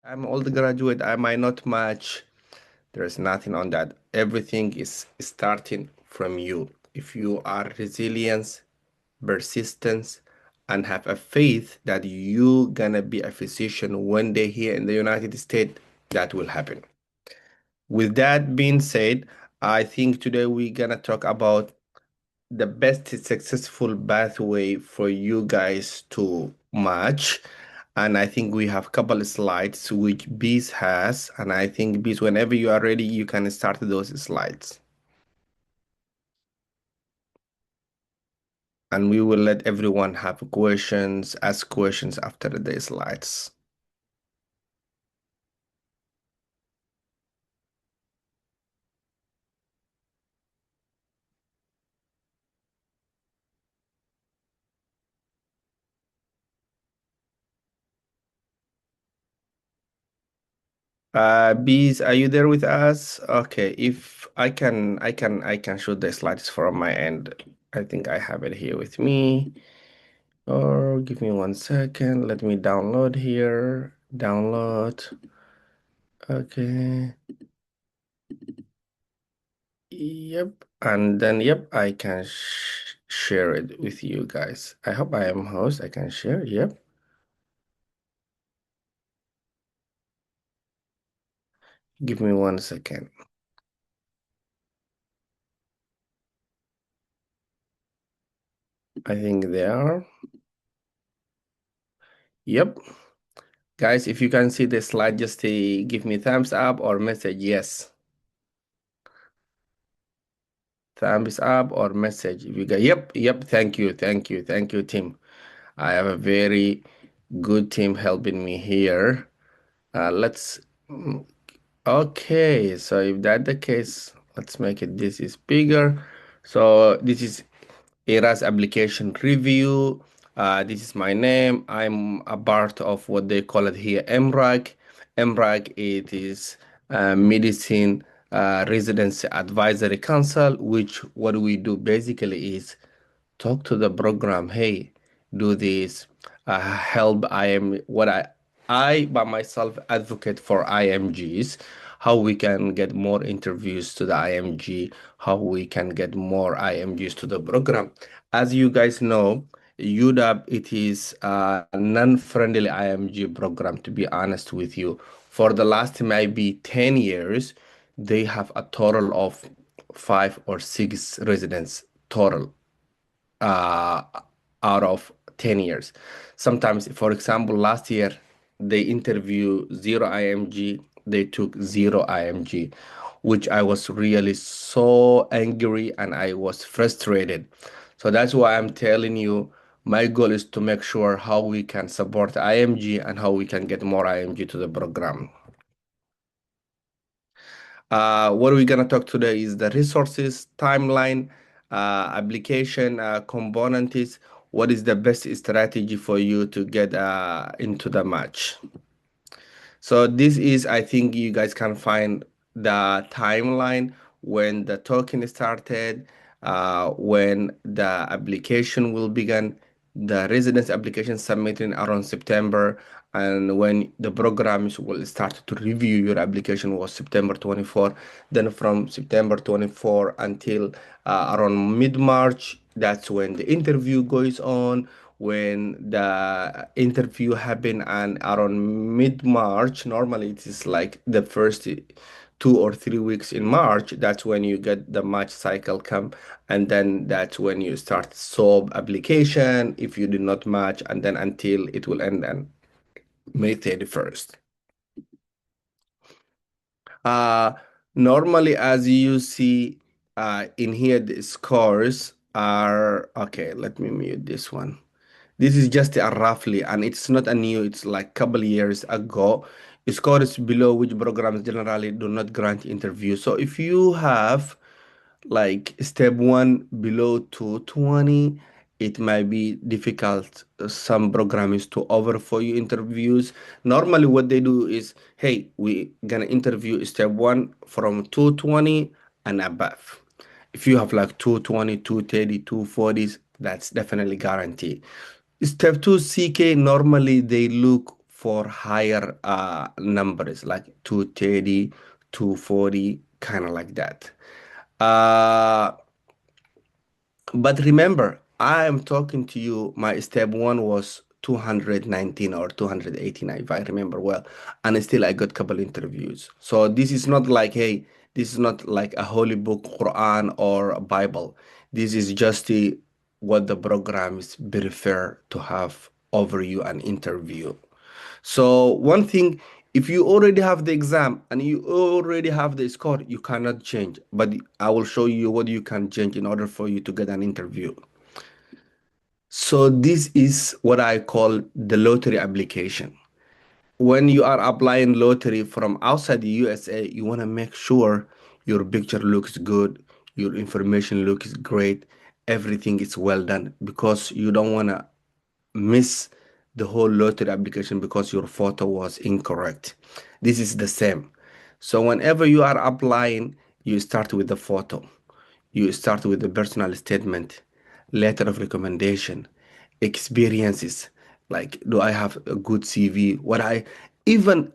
I'm old graduate. I might not match. There's nothing on that. Everything is starting from you. If you are resilient, persistence, and have a faith that you gonna be a physician one day here in the United States, that will happen. With that being said, I think today we're gonna talk about the best successful pathway for you guys to match. And I think we have a couple of slides which Bees has. And I think Bees, whenever you are ready, you can start those slides. And we will let everyone have questions, ask questions after the slides. Bees, are you there with us? Okay, if I can show the slides from my end. I think I have it here with me. Or give me 1 second. Let me download here. Download. Okay. Yep. And then, yep, I can share it with you guys. I hope I am host. I can share. Yep. Give me 1 second. I think they are. Yep. Guys, if you can see the slide, just give me thumbs up or message yes. Thumbs up or message. If you got, yep. Thank you, team. I have a very good team helping me here. Let's, okay, so if that's the case, let's make it, this is bigger. So this is ERAS application review. This is my name. I'm a part of what they call it here, MRAG. MRAG, it is Medicine Residency Advisory Council, which what we do basically is talk to the program, hey, do this, help. I by myself advocate for IMGs, how we can get more interviews to the IMG, how we can get more IMGs to the program. As you guys know, UW, it is a non-friendly IMG program, to be honest with you. For the last maybe 10 years, they have a total of 5 or 6 residents total uh, out of 10 years. Sometimes, for example, last year they interview zero IMG, they took zero IMG, which I was really so angry and I was frustrated. So that's why I'm telling you, my goal is to make sure how we can support IMG and how we can get more IMG to the program. What we're gonna talk today is the resources, timeline, application, components. What is the best strategy for you to get into the match? So this is, I think you guys can find the timeline when the token started, when the application will begin, the residence application submitting around September, and when the programs will start to review your application was September 24. Then from September 24 until around mid-March, that's when the interview goes on. When the interview happen and around mid-March, normally it is like the first 2 or 3 weeks in March, that's when you get the match cycle come, and then that's when you start sub application if you did not match, and then until it will end on May 31st. Uh, Normally, as you see in here, the scores are, okay, let me mute this one. This is just a roughly, and it's not a new, it's like couple years ago. Scores below which programs generally do not grant interview. So if you have like step one below 220, it might be difficult. Some programs to offer for you interviews. Normally, what they do is, hey, we gonna interview step one from 220 and above. If you have like 220, 230, 240s, that's definitely guaranteed. Step 2 CK, normally they look for higher numbers like 230, 240, kind of like that. Uh, but remember, I am talking to you. My step one was 219 or 289, if I remember well. And still, I got couple interviews. So this is not like, hey, this is not like a holy book, Quran or a Bible. This is just what the programs prefer to have over you an interview. So one thing, if you already have the exam and you already have the score, you cannot change. But I will show you what you can change in order for you to get an interview. So this is what I call the lottery application. When you are applying lottery from outside the USA, you want to make sure your picture looks good, your information looks great, everything is well done because you don't want to miss the whole lottery application because your photo was incorrect. This is the same. So whenever you are applying, you start with the photo. You start with the personal statement, letter of recommendation, experiences. Like, do I have a good CV? Even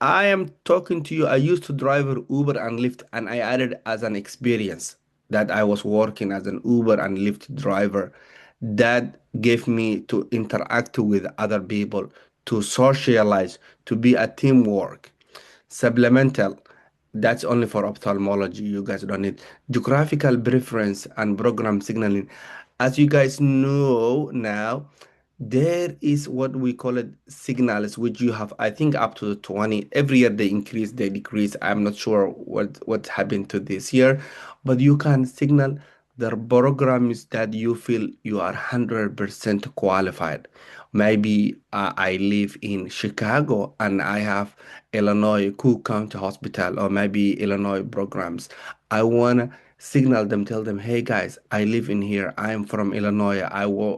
I am talking to you. I used to drive Uber and Lyft, and I added as an experience that I was working as an Uber and Lyft driver. That gave me to interact with other people, to socialize, to be a teamwork. Supplemental, that's only for ophthalmology. You guys don't need geographical preference and program signaling. As you guys know now, there is what we call it signals, which you have, I think, up to 20. Every year they increase, they decrease. I'm not sure what happened to this year, but you can signal the programs that you feel you are 100% qualified. Maybe I live in Chicago and I have Illinois Cook County Hospital or maybe Illinois programs. I want to signal them, tell them, hey guys, I live in here. I am from Illinois.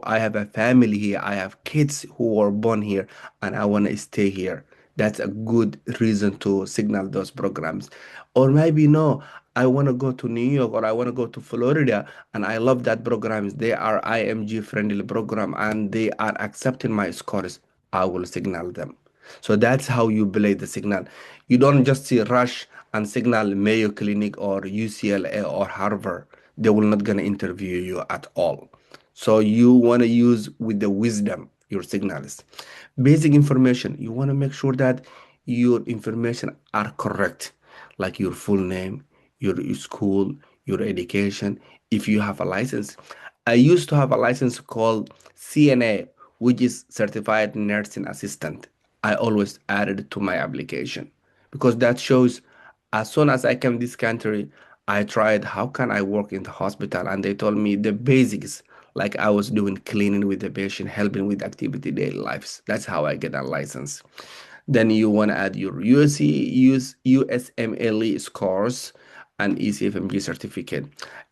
I have a family here. I have kids who were born here and I want to stay here. That's a good reason to signal those programs. Or maybe no, I want to go to New York or I want to go to Florida and I love that programs. They are IMG friendly program and they are accepting my scores. I will signal them. So that's how you play the signal. You don't just see rush and signal Mayo Clinic or UCLA or Harvard. They will not gonna interview you at all. So you want to use with the wisdom your signals. Basic information. You want to make sure that your information are correct, like your full name, your school, your education. If you have a license, I used to have a license called CNA, which is Certified Nursing Assistant. I always added it to my application because that shows as soon as I came this country, I tried how can I work in the hospital and they told me the basics like I was doing cleaning with the patient, helping with activity daily lives. That's how I get a license. Then you want to add your USMLE scores and ECFMG certificate.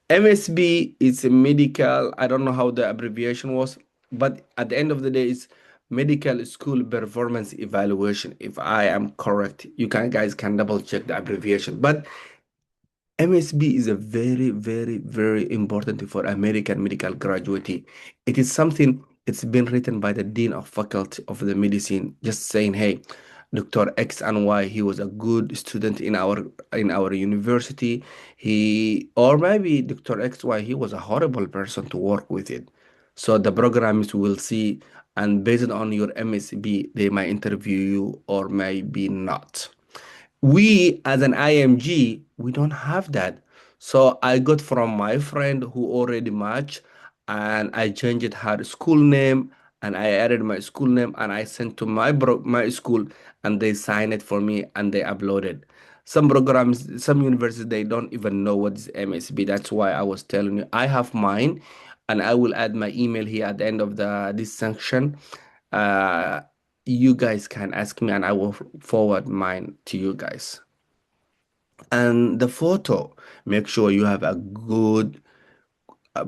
MSB is a medical, I don't know how the abbreviation was, but at the end of the day, it's medical school performance evaluation. If I am correct, you can guys can double check the abbreviation. But MSB is a very, very, very important for American medical graduate. It is something, it's been written by the Dean of Faculty of the Medicine, just saying, hey, Dr. X and Y, he was a good student in our university. He or maybe Dr. XY, he was a horrible person to work with it. So the programs will see, and based on your MSB, they might interview you or maybe not. We as an IMG, we don't have that. So I got from my friend who already matched and I changed her school name and I added my school name and I sent to my school and they signed it for me and they uploaded. Some programs, some universities, they don't even know what is MSB. That's why I was telling you I have mine and I will add my email here at the end of the this section. Uh, you guys can ask me and I will forward mine to you guys. And the photo, make sure you have a good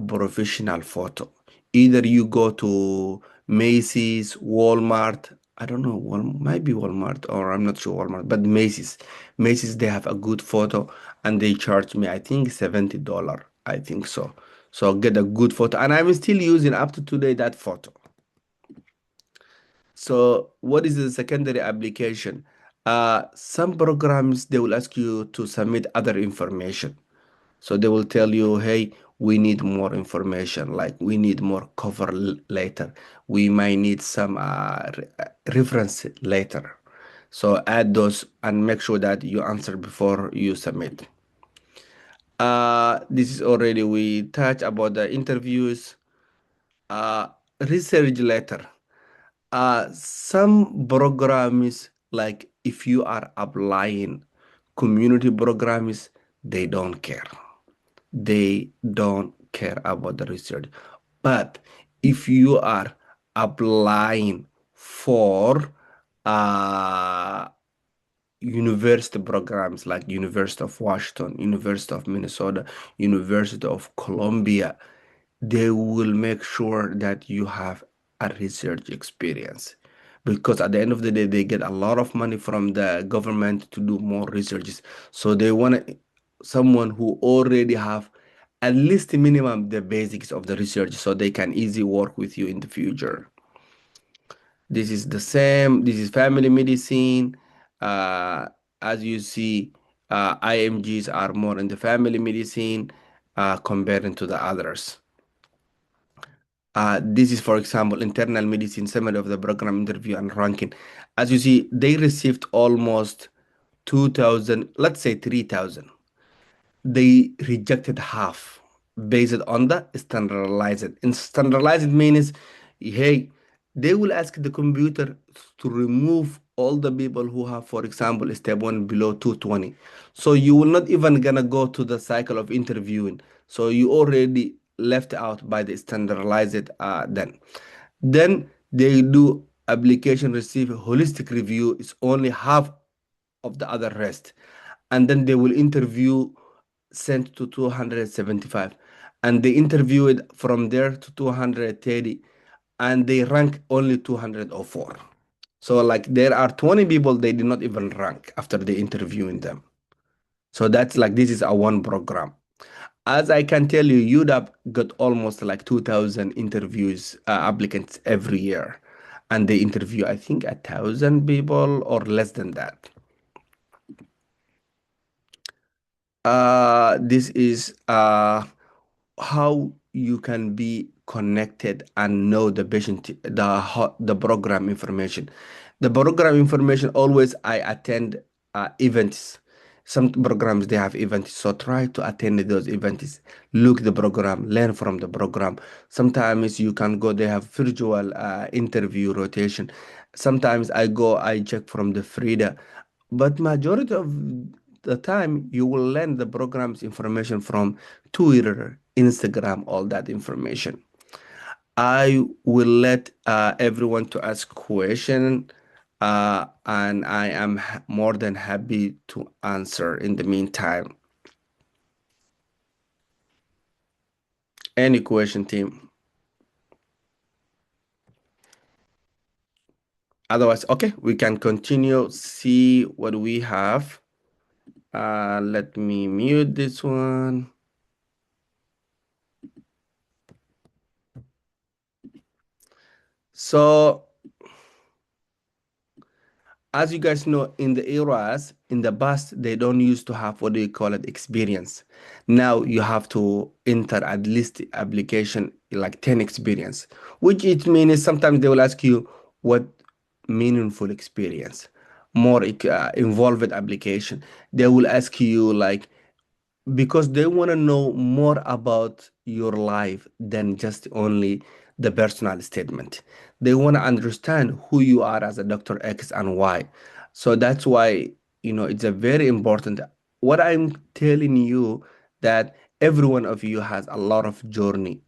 professional photo. Either you go to Macy's, Walmart, I don't know, maybe Walmart or I'm not sure Walmart, but Macy's. Macy's, they have a good photo and they charge me, I think $70. I think so. So get a good photo. And I'm still using up to today that photo. So what is the secondary application? Some programs, they will ask you to submit other information. So they will tell you, hey, we need more information, like we need more cover later. We might need some reference later. So add those and make sure that you answer before you submit. This is already we touched about the interviews. Uh, Research letter. Some programs, like if you are applying community programs, they don't care. They don't care about the research. But if you are applying for uh, university programs like University of Washington, University of Minnesota, University of Columbia, they will make sure that you have a research experience, because at the end of the day they get a lot of money from the government to do more researches. So they want someone who already have at least minimum the basics of the research, so they can easily work with you in the future. This is the same. This is family medicine. Uh, as you see, IMGs are more in the family medicine compared to the others. This is, for example, internal medicine, summary of the program interview and ranking. As you see, they received almost 2,000, let's say 3,000. They rejected half based on the standardized. And standardized means, hey, they will ask the computer to remove all the people who have, for example, step one below 220. So you will not even gonna go to the cycle of interviewing. So you already left out by the standardized then. Then they do application receive holistic review is only half of the other rest. And then they will interview sent to 275, and they interviewed from there to 230, and they rank only 204. So like there are 20 people they did not even rank after they interviewing them. So that's like this is a one program. As I can tell you, UW got almost like 2,000 interviews applicants every year, and they interview I think 1,000 people or less than that. This is how you can be connected and know the patient, the program information. The program information, always I attend events. Some programs they have events, so try to attend those events. Look the program, learn from the program. Sometimes you can go, they have virtual interview rotation. Sometimes I go, I check from the Frida, but majority of the time you will learn the program's information from Twitter, Instagram, all that information. I will let everyone to ask question, and I am more than happy to answer in the meantime. Any question, team? Otherwise, okay, we can continue, see what we have. Let me mute this one. So as you guys know, in the ERAS, in the past, they don't used to have what do you call it, experience. Now you have to enter at least application like 10 experience, which it means sometimes they will ask you what meaningful experience, more involved application. They will ask you like, because they want to know more about your life than just only the personal statement. They want to understand who you are as a Dr. X and Y. So that's why, it's a very important. What I'm telling you, that every one of you has a lot of journey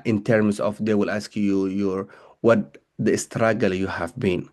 in terms of they will ask you your what the struggle you have been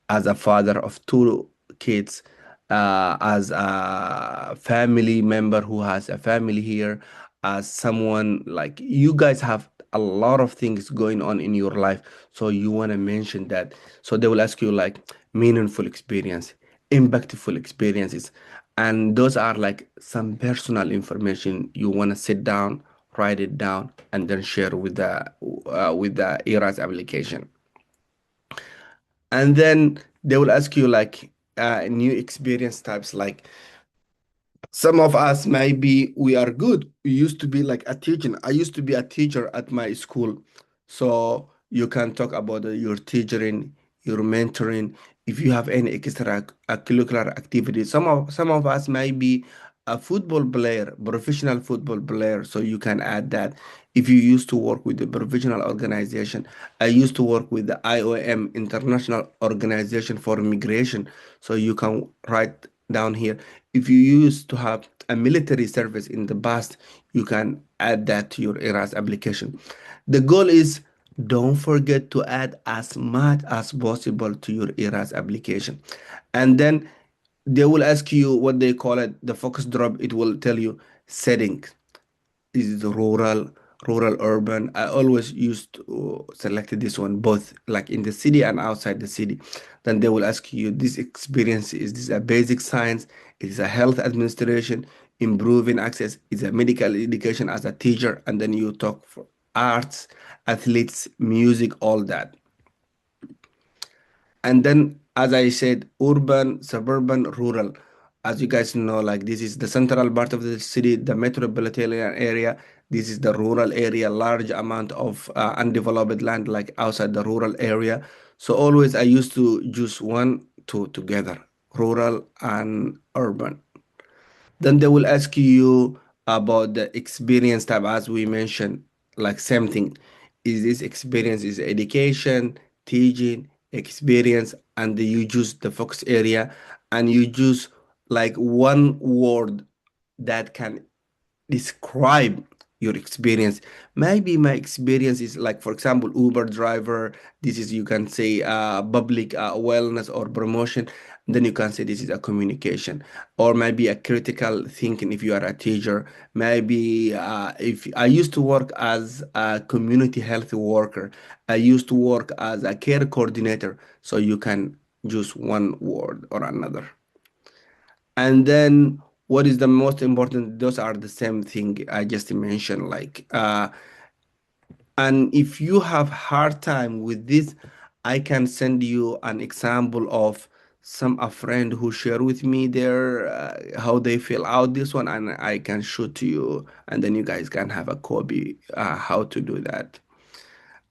as a father of two kids, as a family member who has a family here, as someone like you guys have a lot of things going on in your life. So you want to mention that. So they will ask you like meaningful experience, impactful experiences. And those are like some personal information you want to sit down, write it down, and then share with the ERAS application. And then they will ask you like new experience types. Like some of us maybe we are good. We used to be like a teacher. I used to be a teacher at my school. So you can talk about your teaching, your mentoring, if you have any extracurricular activities. Some of us may be a football player, professional football player, so you can add that. If you used to work with the professional organization, I used to work with the IOM, International Organization for Migration, so you can write down here. If you used to have a military service in the past, you can add that to your ERAS application. The goal is don't forget to add as much as possible to your ERAS application. And then they will ask you what they call it, the focus drop. It will tell you settings. Is it rural, urban? I always used to select this one, both like in the city and outside the city. Then they will ask you this experience, is this a basic science? Is a health administration, improving access, is a medical education as a teacher, and then you talk for arts, athletes, music, all that. And then, as I said, urban, suburban, rural. As you guys know, like this is the central part of the city, the metropolitan area. This is the rural area, large amount of undeveloped land, like outside the rural area. So always I used to choose one, two together, rural and urban. Then they will ask you about the experience tab, as we mentioned, like same thing. Is this experience is education, teaching, experience, and then you choose the focus area and you choose like one word that can describe your experience. Maybe my experience is like, for example, Uber driver. This is, you can say, public wellness or promotion. Then you can say this is a communication, or maybe a critical thinking if you are a teacher. Maybe if I used to work as a community health worker, I used to work as a care coordinator. So you can use one word or another. And then what is the most important? Those are the same thing I just mentioned. Like, and if you have hard time with this, I can send you an example of some a friend who share with me their how they fill out this one, and I can shoot to you, and then you guys can have a copy how to do that.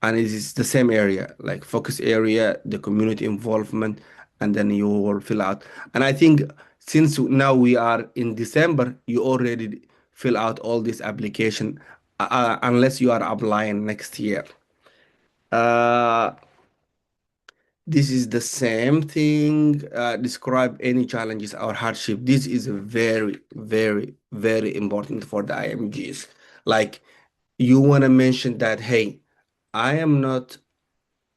And it is the same area, like focus area, the community involvement, and then you will fill out. And I think since now we are in December, you already fill out all this application, unless you are applying next year. uh, this is the same thing. Describe any challenges or hardship. This is very, very, very important for the IMGs. Like, you want to mention that, hey, I am not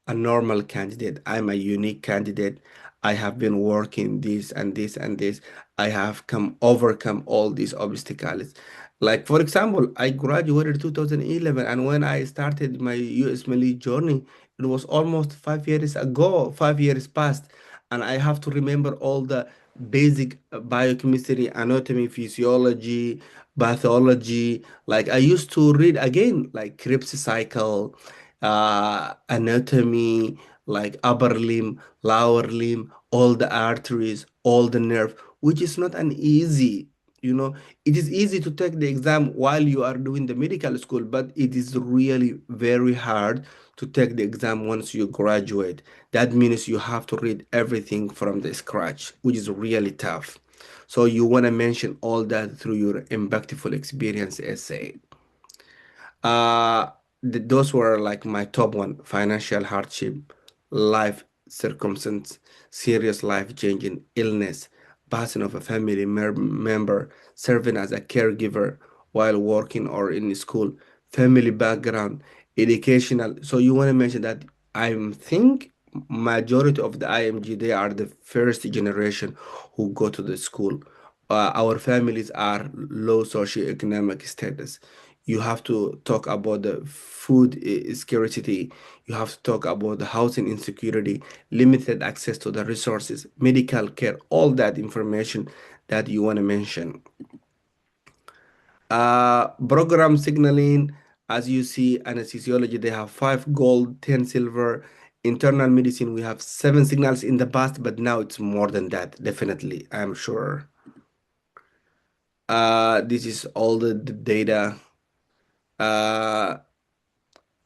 a normal candidate. I'm a unique candidate. I have been working this and this and this. I have overcome all these obstacles. Like for example, I graduated 2011, and when I started my USMLE journey, it was almost 5 years ago. 5 years passed, and I have to remember all the basic biochemistry, anatomy, physiology, pathology. Like I used to read again, like Krebs cycle, anatomy, like upper limb, lower limb, all the arteries, all the nerve, which is not an easy, you know, it is easy to take the exam while you are doing the medical school, but it is really very hard to take the exam once you graduate. That means you have to read everything from the scratch, which is really tough. So you want to mention all that through your impactful experience essay. Uh, those were like my top one: financial hardship, life circumstance, serious life-changing illness, passing of a family member, serving as a caregiver while working or in school, family background, educational. So you want to mention that. I think majority of the IMG, they are the first generation who go to the school. Our families are low socioeconomic status. You have to talk about the food scarcity. You have to talk about the housing insecurity, limited access to the resources, medical care, all that information that you want to mention. Program signaling, as you see, anesthesiology, they have 5 gold, 10 silver. internal medicine, we have 7 signals in the past, but now it's more than that, definitely, I'm sure. This is all the data. As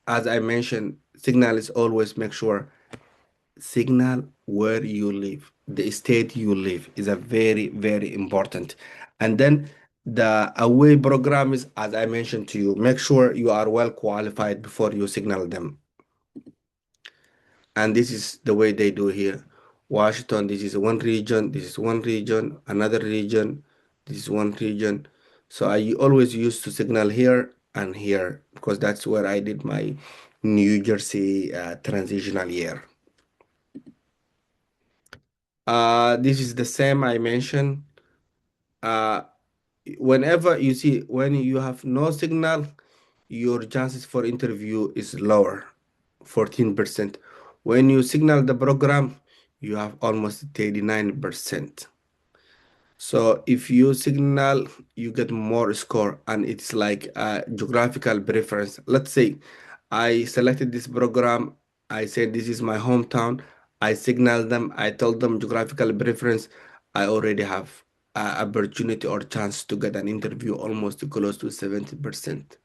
I mentioned, signal is always make sure signal where you live, the state you live is a very, very important. And then the away program is, as I mentioned to you, make sure you are well qualified before you signal them. And this is the way they do here. Washington, this is one region, this is one region, another region, this is one region. So I always used to signal here and here because that's where I did my New Jersey transitional year. This is the same I mentioned. Uh, Whenever you see when you have no signal, your chances for interview is lower, 14%. When you signal the program, you have almost 39%. So if you signal, you get more score, and it's like a geographical preference. Let's say I selected this program, I said this is my hometown, I signal them, I told them geographical preference, I already have opportunity or chance to get an interview almost close to 70%.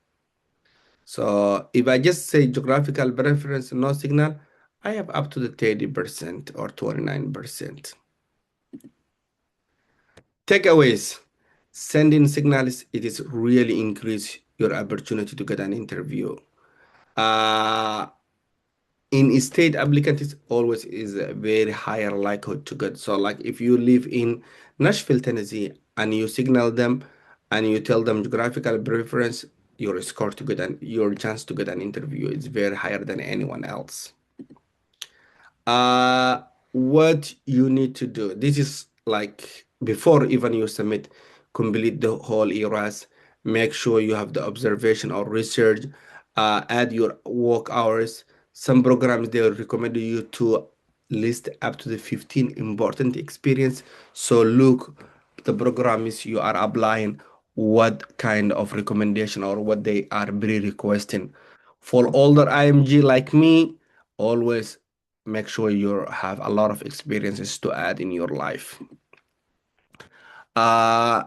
So if I just say geographical preference, no signal, I have up to the 30% or 29%. Takeaways. Sending signals, it is really increase your opportunity to get an interview. Uh, in state applicant, it always is a very higher likelihood to get. So like if you live in Nashville, Tennessee, and you signal them and you tell them geographical preference, your score to get your chance to get an interview is very higher than anyone else. What you need to do, this is like before even you submit, complete the whole ERAS, make sure you have the observation or research, add your work hours. Some programs they will recommend you to list up to the 15 important experience. So look the programs you are applying, what kind of recommendation or what they are pre-requesting. For older IMG like me, always make sure you have a lot of experiences to add in your life. Uh,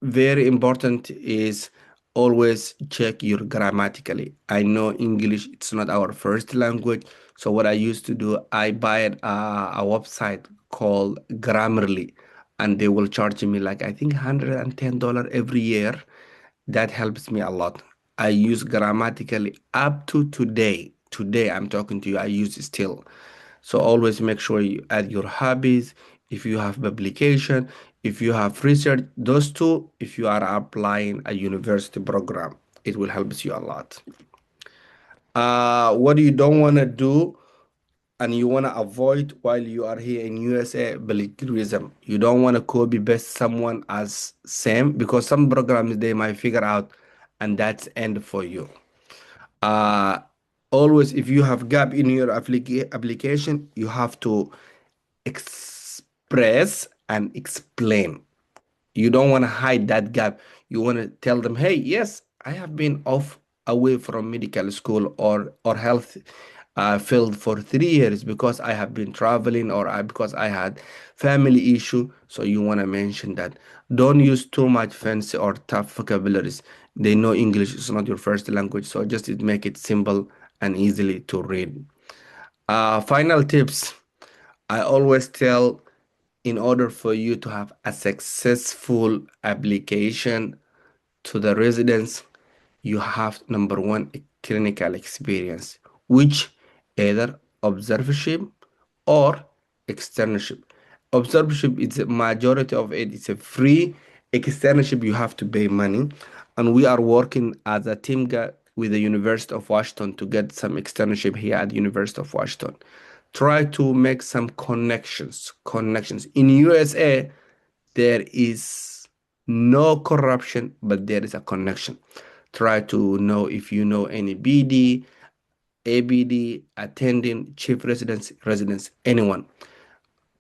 Very important is always check your grammatically. I know English, it's not our first language. So what I used to do, I buy a website called Grammarly, and they will charge me like I think $110 every year. That helps me a lot. I use grammatically up to today. Today I'm talking to you, I use it still. So always make sure you add your hobbies, if you have publication, if you have research, those two, if you are applying a university program, it will help you a lot. What you don't want to do and you want to avoid while you are here in USA, plagiarism. You don't want to copy paste someone as same because some programs they might figure out and that's end for you. Uh, Always if you have gap in your application, you have to express and explain. You don't want to hide that gap. You want to tell them, hey, yes, I have been off away from medical school or health field for 3 years because I have been traveling or because I had family issue. So you want to mention that. Don't use too much fancy or tough vocabularies. They know English is not your first language, so just make it simple and easily to read. Final tips. I always tell in order for you to have a successful application to the residence, you have number one, a clinical experience, which either observership or externship. Observership is a majority of it is a free. Externship you have to pay money, and we are working as a TIMGA with the University of Washington to get some externship here at the University of Washington. Try to make some connections in USA. There is no corruption, but there is a connection. Try to know if you know any BD, ABD, attending, chief residence, anyone.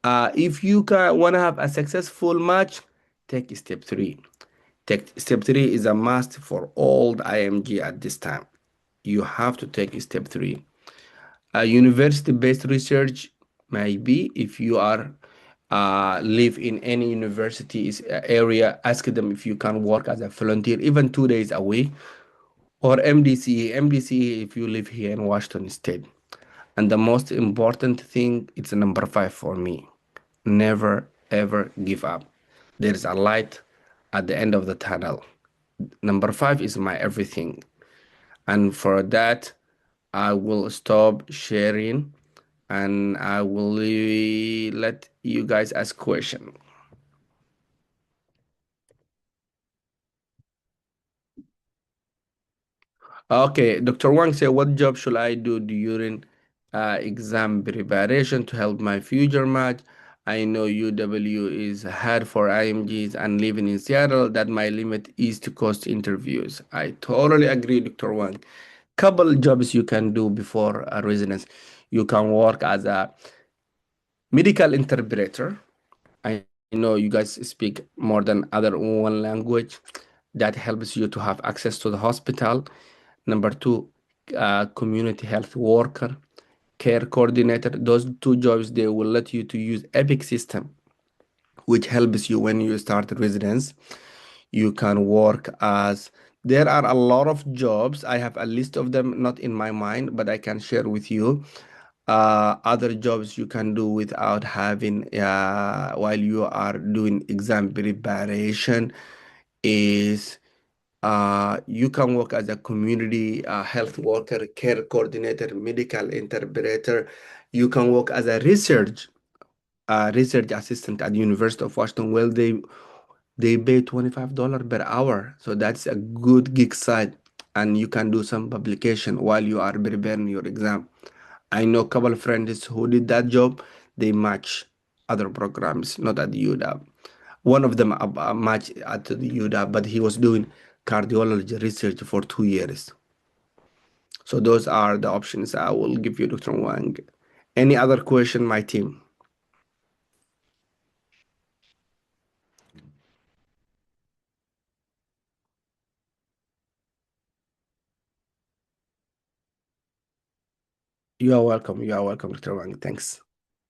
If you want to have a successful match, take step three. Step three is a must for all the IMG at this time. You have to take step three. University-based research, maybe if you are live in any university's area, ask them if you can work as a volunteer, even 2 days a week, or MDCE if you live here in Washington State. And the most important thing, it's number five for me. Never ever give up. There is a light at the end of the tunnel. Number five is my everything. And for that, I will stop sharing and I will let you guys ask questions. Okay, Dr. Wang said, what job should I do during exam preparation to help my future match? I know UW is hard for IMGs and living in Seattle, that my limit is to cost interviews. I totally agree, Dr. Wang. Couple jobs you can do before a residence. You can work as a medical interpreter. I know you guys speak more than other one language. That helps you to have access to the hospital. Number two, community health worker, care coordinator. Those two jobs, they will let you to use Epic system, which helps you when you start residence. You can work as, there are a lot of jobs. I have a list of them, not in my mind, but I can share with you. Other jobs you can do without having, while you are doing exam preparation, is you can work as a community health worker, care coordinator, medical interpreter. You can work as a research assistant at the University of Washington. Well, they pay $25 per hour, so that's a good gig side, and you can do some publication while you are preparing your exam. I know a couple of friends who did that job. They match other programs, not at UW. One of them matched at the UW, but he was doing cardiology research for 2 years. So those are the options I will give you, Dr. Wang. Any other question, my team? You are welcome. You are welcome, Dr. Wang. Thanks.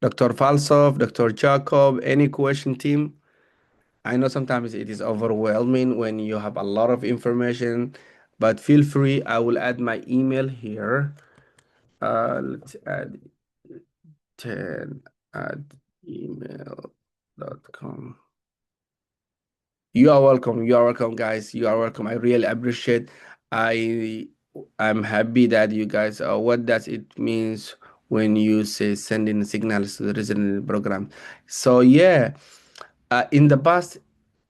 Dr. Falsov, Dr. Jacob, any question, team? I know sometimes it is overwhelming when you have a lot of information, but feel free. I will add my email here. Let's add 10 at email.com. You are welcome. You are welcome, guys. You are welcome. I really appreciate. I I'm happy that you guys. What does it means when you say sending signals to the resident program? So yeah, in the past,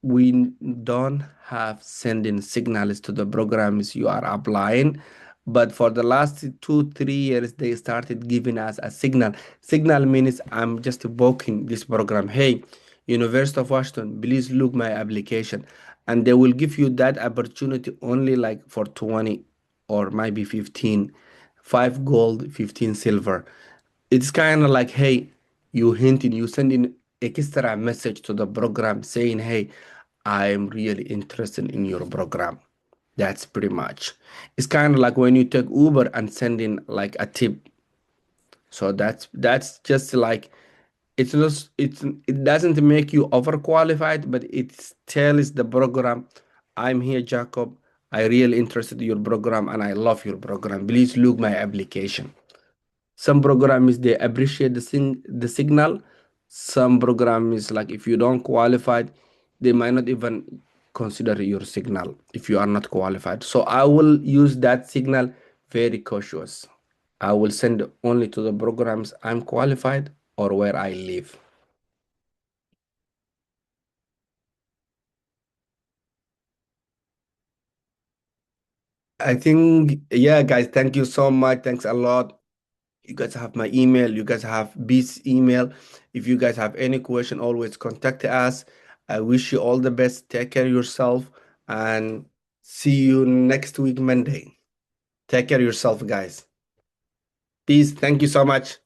we don't have sending signals to the programs you are applying, but for the last 2 3 years they started giving us a signal means I'm just booking this program. Hey, University of Washington, please look my application, and they will give you that opportunity only like for 20 or maybe 15, 5 gold, 15 silver. It's kind of like, hey, you hinting, you sending extra message to the program saying, hey, I'm really interested in your program. That's pretty much. It's kind of like when you take Uber and send in like a tip. So that's just like, it's not, it doesn't make you overqualified, but it tells the program, I'm here, Jacob. I really interested in your program and I love your program. Please look my application. Some programs they appreciate the signal. Some programs, like if you don't qualify, they might not even consider your signal if you are not qualified. So I will use that signal very cautious. I will send only to the programs I'm qualified or where I live. I think, yeah, guys, thank you so much. Thanks a lot. You guys have my email. You guys have B's email. If you guys have any question, always contact us. I wish you all the best. Take care of yourself and see you next week, Monday. Take care of yourself, guys. Peace. Thank you so much.